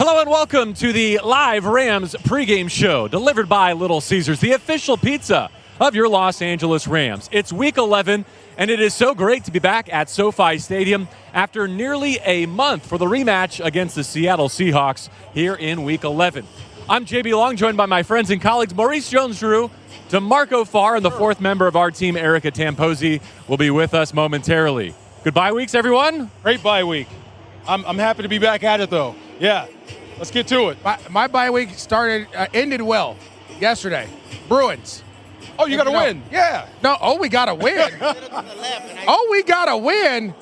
Hello and welcome to the live Rams pregame show delivered by Little Caesars, the official pizza of your Los Angeles Rams. It's week 11, and it is so great to be back at SoFi Stadium after nearly a month for the rematch against the Seattle Seahawks here in week 11. I'm JB Long, joined by my friends and colleagues Maurice Jones-Drew, DeMarco Farr, and the fourth member of our team, Erica Tamposi, will be with us momentarily. Good bye weeks, everyone. Great bye week. I'm happy to be back at it, though. Yeah, let's get to it. My bye week ended well yesterday. Bruins. Oh, you got to win. Yeah. No, we got to win. We got to win.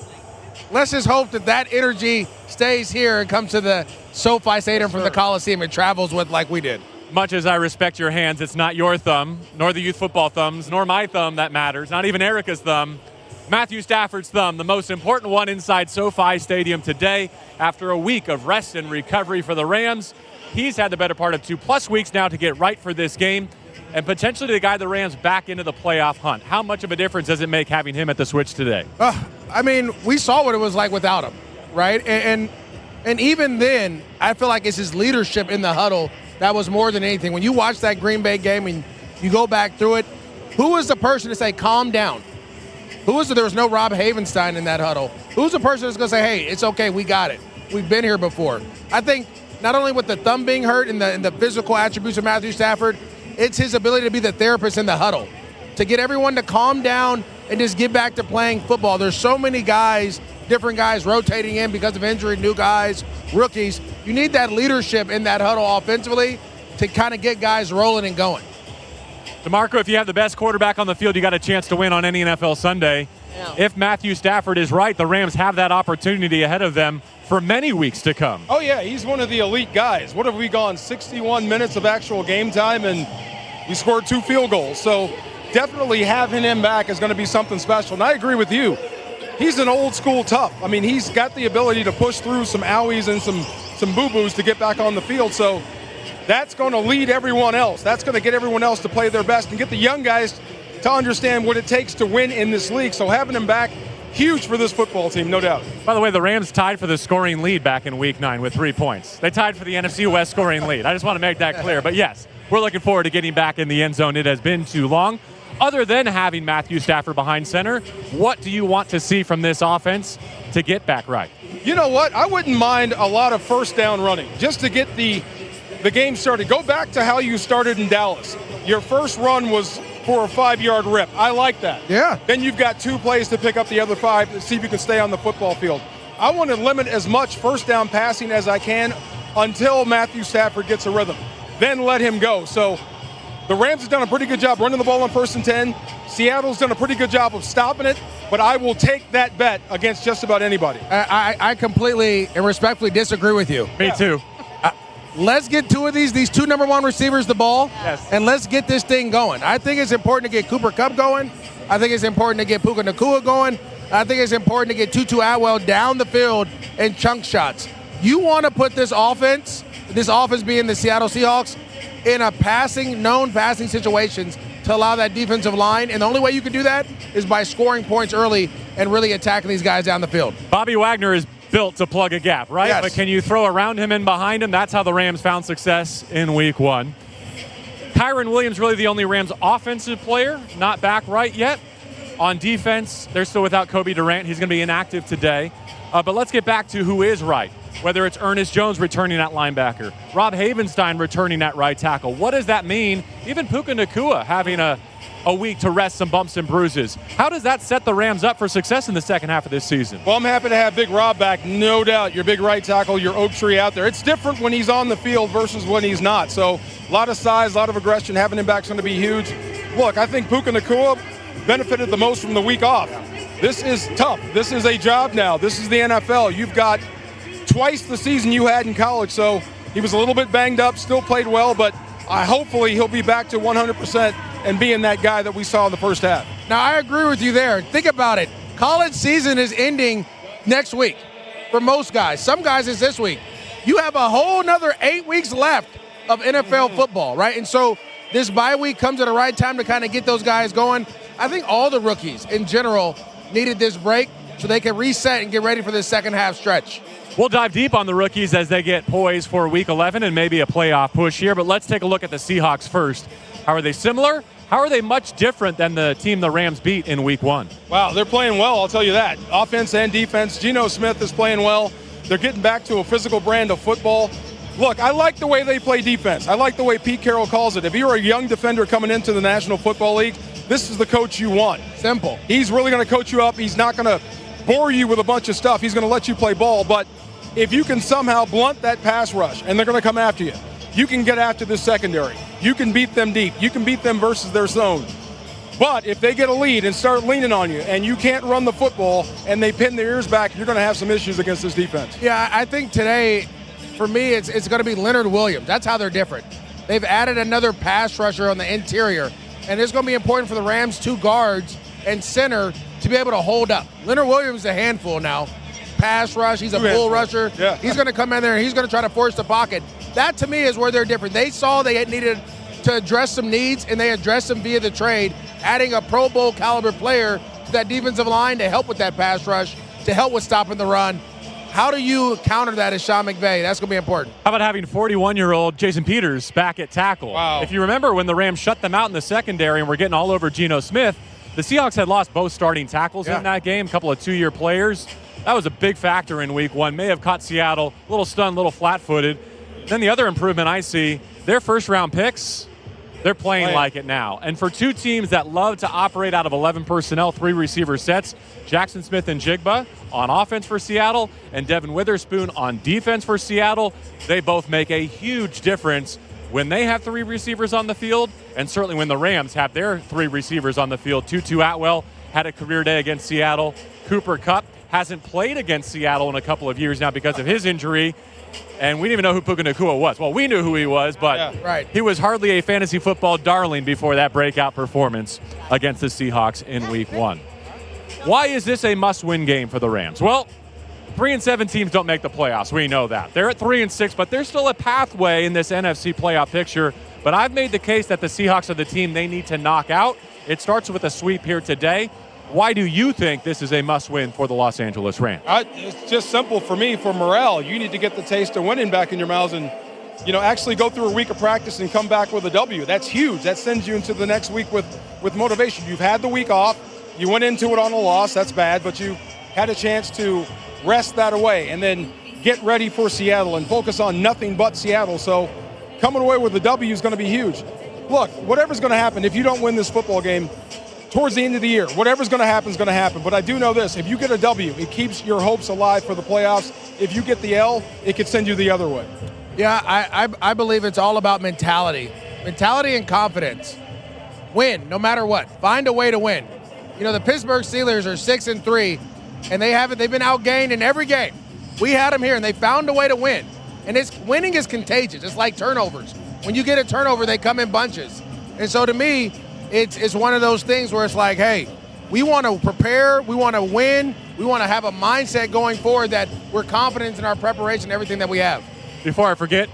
Let's just hope that energy stays here and comes to the SoFi Stadium from the Coliseum and travels with like we did. Much as I respect your hands, it's not your thumb, nor the youth football thumbs, nor my thumb that matters, not even Erica's thumb. Matthew Stafford's thumb, the most important one inside SoFi Stadium today. After a week of rest and recovery for the Rams, he's had the better part of 2+ weeks now to get right for this game and potentially to guide the Rams back into the playoff hunt. How much of a difference does it make having him at the switch today? I mean, we saw what it was like without him, right? And even then, I feel like it's his leadership in the huddle that was more than anything. When you watch that Green Bay game and you go back through it, who was the person to say, calm down? There was no Rob Havenstein in that huddle. Who's the person that's going to say, hey, it's okay, we got it. We've been here before. I think not only with the thumb being hurt and the physical attributes of Matthew Stafford, it's his ability to be the therapist in the huddle, to get everyone to calm down and just get back to playing football. There's so many guys, different guys rotating in because of injury, new guys, rookies. You need that leadership in that huddle offensively to kind of get guys rolling and going. DeMarco, if you have the best quarterback on the field, you got a chance to win on any NFL Sunday. Yeah. If Matthew Stafford is right, the Rams have that opportunity ahead of them for many weeks to come. Oh, yeah, he's one of the elite guys. What have we gone, 61 minutes of actual game time, and we scored 2 field goals. So definitely having him back is going to be something special. And I agree with you. He's an old school tough. I mean, he's got the ability to push through some owies and some boo-boos to get back on the field. So that's going to lead everyone else. That's going to get everyone else to play their best and get the young guys to understand what it takes to win in this league. So having him back, huge for this football team, no doubt. By the way, the Rams tied for the scoring lead back in Week 9 with 3 points. They tied for the NFC West scoring lead. I just want to make that clear. But yes, we're looking forward to getting back in the end zone. It has been too long. Other than having Matthew Stafford behind center, what do you want to see from this offense to get back right? You know what? I wouldn't mind a lot of first down running just to get the game started. Go back to how you started in Dallas. Your first run was for a 5-yard rip. I like that. Yeah. Then you've got 2 plays to pick up the other 5 to see if you can stay on the football field. I want to limit as much first down passing as I can until Matthew Stafford gets a rhythm. Then let him go. So the Rams have done a pretty good job running the ball on 1st and 10. Seattle's done a pretty good job of stopping it, but I will take that bet against just about anybody. I completely and respectfully disagree with you. Me too. Let's get 2 of these 2 number 1 receivers the ball, yes, and let's get this thing going. I think it's important to get Cooper Kupp going. I think it's important to get Puka Nacua going. I think it's important to get Tutu Atwell down the field in chunk shots. You want to put this offense being the Seattle Seahawks, in known passing situations to allow that defensive line, and the only way you can do that is by scoring points early and really attacking these guys down the field. Bobby Wagner is built to plug a gap, right? Yes. But can you throw around him and behind him? That's how the Rams found success in Week 1. Kyron Williams really the only Rams offensive player not back right yet. On defense, they're still without Kobe Durant. He's going to be inactive today. But let's get back to who is right, whether it's Ernest Jones returning at linebacker, Rob Havenstein returning at right tackle. What does that mean? Even Puka Nacua having a week to rest some bumps and bruises. How does that set the Rams up for success in the second half of this season? Well, I'm happy to have Big Rob back, no doubt. Your big right tackle, your oak tree out there. It's different when he's on the field versus when he's not. So a lot of size, a lot of aggression. Having him back is going to be huge. Look, I think Puka Nacua benefited the most from the week off. This is tough. This is a job now. This is the NFL. You've got twice the season you had in college. So he was a little bit banged up, still played well, but hopefully he'll be back to 100% and being that guy that we saw in the first half. Now, I agree with you there. Think about it. College season is ending next week for most guys. Some guys it's this week. You have a whole nother 8 weeks left of NFL football, right? And so this bye week comes at the right time to kind of get those guys going. I think all the rookies in general needed this break so they can reset and get ready for this second half stretch. We'll dive deep on the rookies as they get poised for Week 11 and maybe a playoff push here, but let's take a look at the Seahawks first. How are they similar? How are they much different than the team the Rams beat in Week 1? Wow, they're playing well, I'll tell you that. Offense and defense. Geno Smith is playing well. They're getting back to a physical brand of football. Look, I like the way they play defense. I like the way Pete Carroll calls it. If you're a young defender coming into the National Football League, this is the coach you want. Simple. He's really going to coach you up. He's not going to bore you with a bunch of stuff. He's going to let you play ball, but if you can somehow blunt that pass rush, and they're going to come after you, you can get after the secondary. You can beat them deep. You can beat them versus their zone. But if they get a lead and start leaning on you and you can't run the football and they pin their ears back, you're going to have some issues against this defense. Yeah, I think today, for me, it's going to be Leonard Williams. That's how they're different. They've added another pass rusher on the interior, and it's going to be important for the Rams' 2 guards and center to be able to hold up. Leonard Williams is a handful now. Pass rush, he's a bull rusher. Yeah. He's going to come in there and he's going to try to force the pocket. That, to me, is where they're different. They saw they needed to address some needs, and they addressed them via the trade, adding a Pro Bowl caliber player to that defensive line to help with that pass rush, to help with stopping the run. How do you counter that as Sean McVay? That's going to be important. How about having 41-year-old Jason Peters back at tackle? Wow. If you remember when the Rams shut them out in the secondary and were getting all over Geno Smith, the Seahawks had lost both starting tackles in that game, a couple of 2-year players. That was a big factor in Week 1. May have caught Seattle a little stunned, a little flat-footed. Then the other improvement I see, their first-round picks, they're playing like it now. And for 2 teams that love to operate out of 11 personnel, 3 receiver sets, Jackson Smith and Jigba on offense for Seattle and Devin Witherspoon on defense for Seattle, they both make a huge difference when they have 3 receivers on the field, and certainly when the Rams have their 3 receivers on the field. Tutu Atwell had a career day against Seattle. Cooper Kupp hasn't played against Seattle in a couple of years now because of his injury. And we didn't even know who Puka Nacua was. Well, we knew who he was, but he was hardly a fantasy football darling before that breakout performance against the Seahawks in Week 1. Why is this a must-win game for the Rams? Well, 3-7 teams don't make the playoffs. We know that. They're at 3-6, but there's still a pathway in this NFC playoff picture. But I've made the case that the Seahawks are the team they need to knock out. It starts with a sweep here today. Why do you think this is a must-win for the Los Angeles Rams? It's just simple for me, for morale. You need to get the taste of winning back in your mouths and, actually go through a week of practice and come back with a W. That's huge. That sends you into the next week with motivation. You've had the week off. You went into it on a loss. That's bad, but you had a chance to rest that away and then get ready for Seattle and focus on nothing but Seattle. So coming away with a W is going to be huge. Look, whatever's going to happen, if you don't win this football game, towards the end of the year, whatever's going to happen is going to happen. But I do know this. If you get a W, it keeps your hopes alive for the playoffs. If you get the L, it could send you the other way. Yeah, I believe it's all about mentality. Mentality and confidence. Win, no matter what. Find a way to win. The Pittsburgh Steelers are 6-3, and they've been outgained in every game. We had them here, and they found a way to win. And winning is contagious. It's like turnovers. When you get a turnover, they come in bunches. And so to me, it's one of those things where it's like, hey, we want to prepare, we want to win, we want to have a mindset going forward that we're confident in our preparation, everything that we have. Before I forget,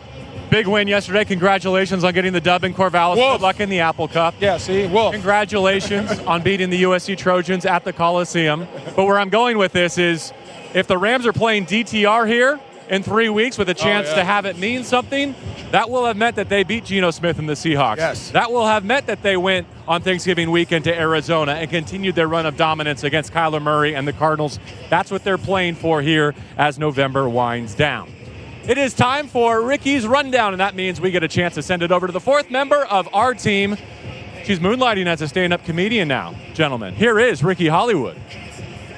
big win yesterday. Congratulations on getting the dub in Corvallis. Wolf. Good luck in the Apple Cup. Yeah, see, Wolf. Congratulations on beating the USC Trojans at the Coliseum. But where I'm going with this is, if the Rams are playing DTR here in 3 weeks with a chance to have it mean something, that will have meant that they beat Geno Smith and the Seahawks. Yes. That will have meant that they went on Thanksgiving weekend to Arizona and continued their run of dominance against Kyler Murray and the Cardinals. That's what they're playing for here as November winds down. It is time for Ricky's Rundown, and that means we get a chance to send it over to the 4th member of our team. She's moonlighting as a stand-up comedian now, gentlemen. Here is Ricky Hollywood.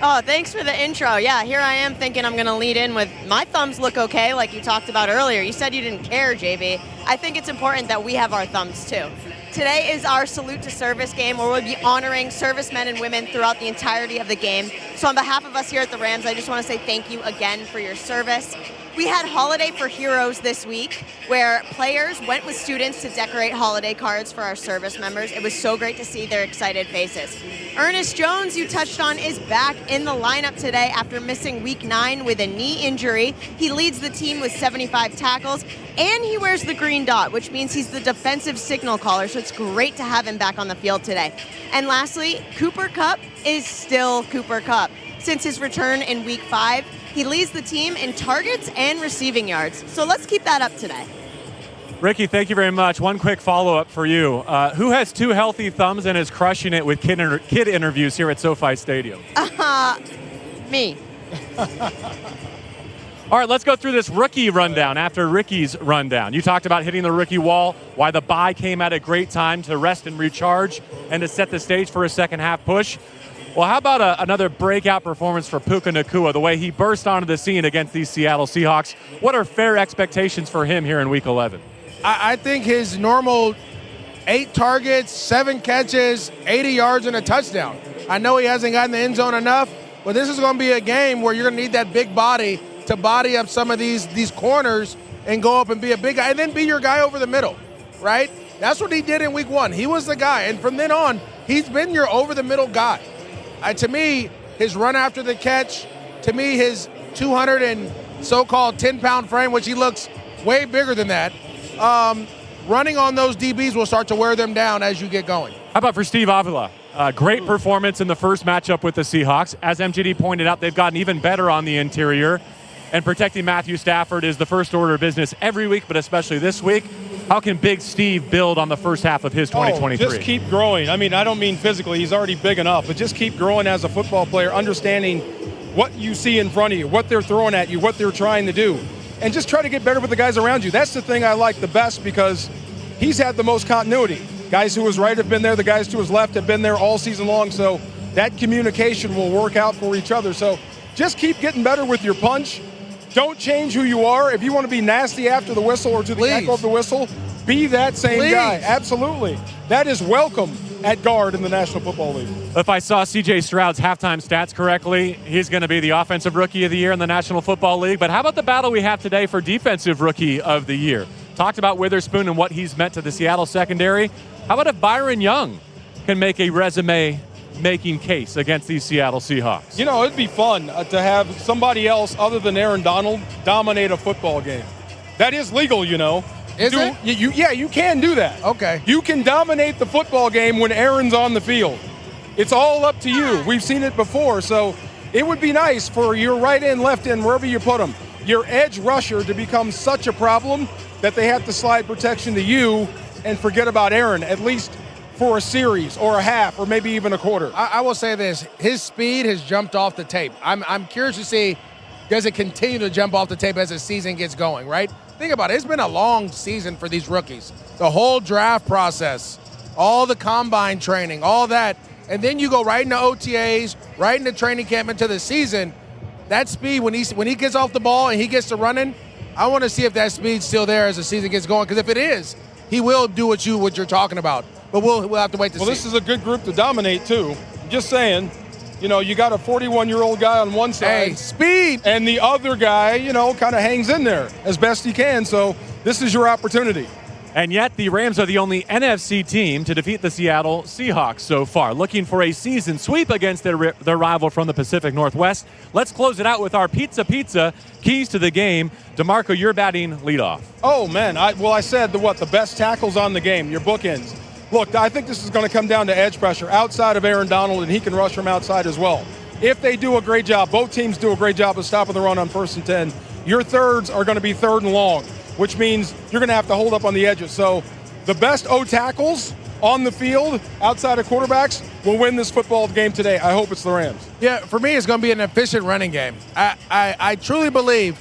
Oh, thanks for the intro. Yeah, here I am thinking I'm going to lead in with my thumbs look okay, like you talked about earlier. You said you didn't care, JB. I think it's important that we have our thumbs, too. Today is our Salute to Service game, where we'll be honoring servicemen and women throughout the entirety of the game. So on behalf of us here at the Rams, I just want to say thank you again for your service. We had Holiday for Heroes this week, where players went with students to decorate holiday cards for our service members. It was so great to see their excited faces. Ernest Jones, you touched on, is back in the lineup today after missing Week 9 with a knee injury. He leads the team with 75 tackles, and he wears the green dot, which means he's the defensive signal caller, so it's great to have him back on the field today. And lastly, Cooper Kupp is still Cooper Kupp. since his return in Week 5. He leads the team in targets and receiving yards. So let's keep that up today. Ricky, thank you very much. One quick follow-up for you. Who has 2 healthy thumbs and is crushing it with kid interviews here at SoFi Stadium? Me. All right, let's go through this rookie rundown after Ricky's rundown. You talked about hitting the rookie wall, why the bye came at a great time to rest and recharge and to set the stage for a second-half push. Well, how about another breakout performance for Puka Nacua, the way he burst onto the scene against these Seattle Seahawks? What are fair expectations for him here in Week 11? I think his normal 8 targets, 7 catches, 80 yards, and a touchdown. I know he hasn't gotten the end zone enough, but this is going to be a game where you're going to need that big body to body up some of these corners and go up and be a big guy and then be your guy over the middle, right? That's what he did in Week 1. He was the guy, and from then on, he's been your over-the-middle guy. To me, his run after the catch, to me, his 200 and so-called 10-pound frame, which he looks way bigger than that, running on those DBs will start to wear them down as you get going. How about for Steve Avila? Great performance in the first matchup with the Seahawks. As MGD pointed out, they've gotten even better on the interior. And protecting Matthew Stafford is the first order of business every week, but especially this week. How can Big Steve build on the first half of his 2023? Just keep growing. I mean, I don't mean physically. He's already big enough. But just keep growing as a football player, understanding what you see in front of you, what they're throwing at you, what they're trying to do. And just try to get better with the guys around you. That's the thing I like the best because he's had the most continuity. Guys to his right have been there. The guys to his left have been there all season long. So that communication will work out for each other. So just keep getting better with your punch. Don't change who you are. If you want to be nasty after the whistle or to the echo of the whistle, be that same guy. Absolutely. That is welcome at guard in the National Football League. If I saw C.J. Stroud's halftime stats correctly, he's going to be the Offensive Rookie of the Year in the National Football League. But how about the battle we have today for Defensive Rookie of the Year? Talked about Witherspoon and what he's meant to the Seattle secondary. How about if Byron Young can make a resume-making case against these Seattle Seahawks? You know, it'd be fun to have somebody else other than Aaron Donald dominate a football game. That is legal, you know. Is it? Yeah, you can do that. Okay. You can dominate the football game when Aaron's on the field. It's all up to you. We've seen it before, so it would be nice for your right end, left end, wherever you put them, your edge rusher to become such a problem that they have to slide protection to you and forget about Aaron, at least for a series or a half or maybe even a quarter. I will say this. His speed has jumped off the tape. I'm curious to see, does it continue to jump off the tape as the season gets going, right? Think about it. It's been a long season for these rookies. The whole draft process, all the combine training, all that. And then you go right into OTAs, right into training camp into the season. That speed, when he gets off the ball and he gets to running, I want to see if that speed's still there as the season gets going. Because if it is, he will do what you're talking about. But we'll have to wait to see. Well, this is a good group to dominate, too. Just saying. You know, you got a 41-year-old guy on one side. Hey, speed! And the other guy, you know, kind of hangs in there as best he can. So this is your opportunity. And yet the Rams are the only NFC team to defeat the Seattle Seahawks so far. Looking for a season sweep against their rival from the Pacific Northwest. Let's close it out with our Pizza keys to the game. DeMarco, you're batting leadoff. Oh, man. I said the best tackles on the game, your bookends. Look, I think this is going to come down to edge pressure outside of Aaron Donald, and he can rush from outside as well. If they do a great job, both teams do a great job of stopping the run on 1st and 10, your thirds are going to be 3rd and long, which means you're going to have to hold up on the edges. So the best O tackles on the field outside of quarterbacks will win this football game today. I hope it's the Rams. Yeah, for me, it's going to be an efficient running game. I truly believe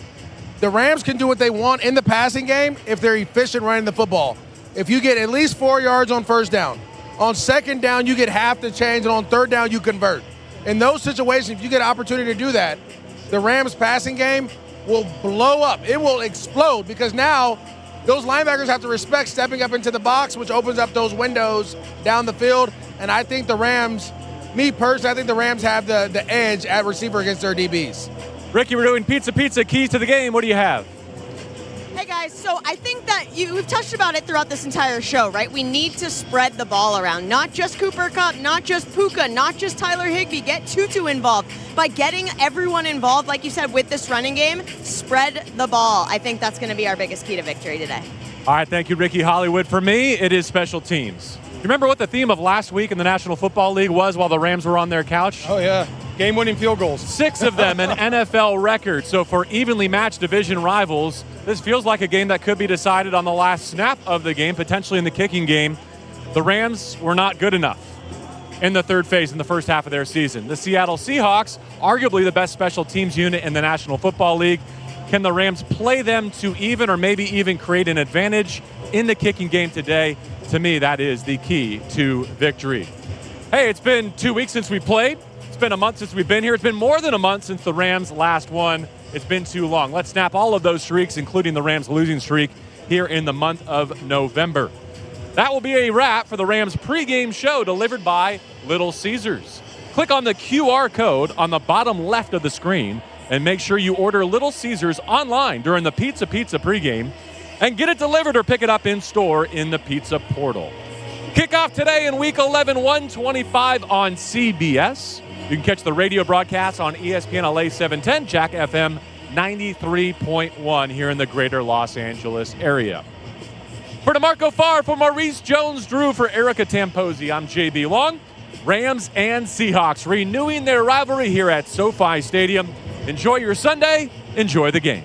the Rams can do what they want in the passing game if they're efficient running the football. If you get at least 4 yards on 1st down, on 2nd down, you get half the change, and on 3rd down, you convert. In those situations, if you get an opportunity to do that, the Rams passing game will blow up. It will explode because now those linebackers have to respect stepping up into the box, which opens up those windows down the field. And I think the Rams, me personally, I think the Rams have the edge at receiver against their DBs. Ricky, we're doing Pizza keys to the game. What do you have? Hey guys, so I think that we've touched about it throughout this entire show, right? We need to spread the ball around. Not just Cooper Kupp, not just Puka, not just Tyler Higbee. Get Tutu involved. By getting everyone involved, like you said, with this running game, spread the ball. I think that's going to be our biggest key to victory today. All right, thank you, Ricky Hollywood. For me, it is special teams. You remember what the theme of last week in the National Football League was while the Rams were on their couch? Oh, yeah. Game-winning field goals. 6 of them an NFL record. So for evenly matched division rivals, this feels like a game that could be decided on the last snap of the game, potentially in the kicking game. The Rams were not good enough in the third phase in the first half of their season. The Seattle Seahawks, arguably the best special teams unit in the National Football League. Can the Rams play them to even or maybe even create an advantage in the kicking game today? To me, that is the key to victory. Hey, it's been 2 weeks since we played. It's been a month since we've been here. It's been more than a month since the Rams last won. It's been too long. Let's snap all of those streaks, including the Rams losing streak, here in the month of November. That will be a wrap for the Rams pregame show delivered by Little Caesars. Click on the QR code on the bottom left of the screen and make sure you order Little Caesars online during the Pizza pregame and get it delivered or pick it up in store in the pizza portal. Kickoff today in Week 11, 125 on CBS. You can catch the radio broadcast on ESPN LA 710, Jack FM 93.1 here in the greater Los Angeles area. For DeMarco Farr, for Maurice Jones-Drew, for Erica Tamposi, I'm JB Long. Rams and Seahawks renewing their rivalry here at SoFi Stadium. Enjoy your Sunday. Enjoy the game.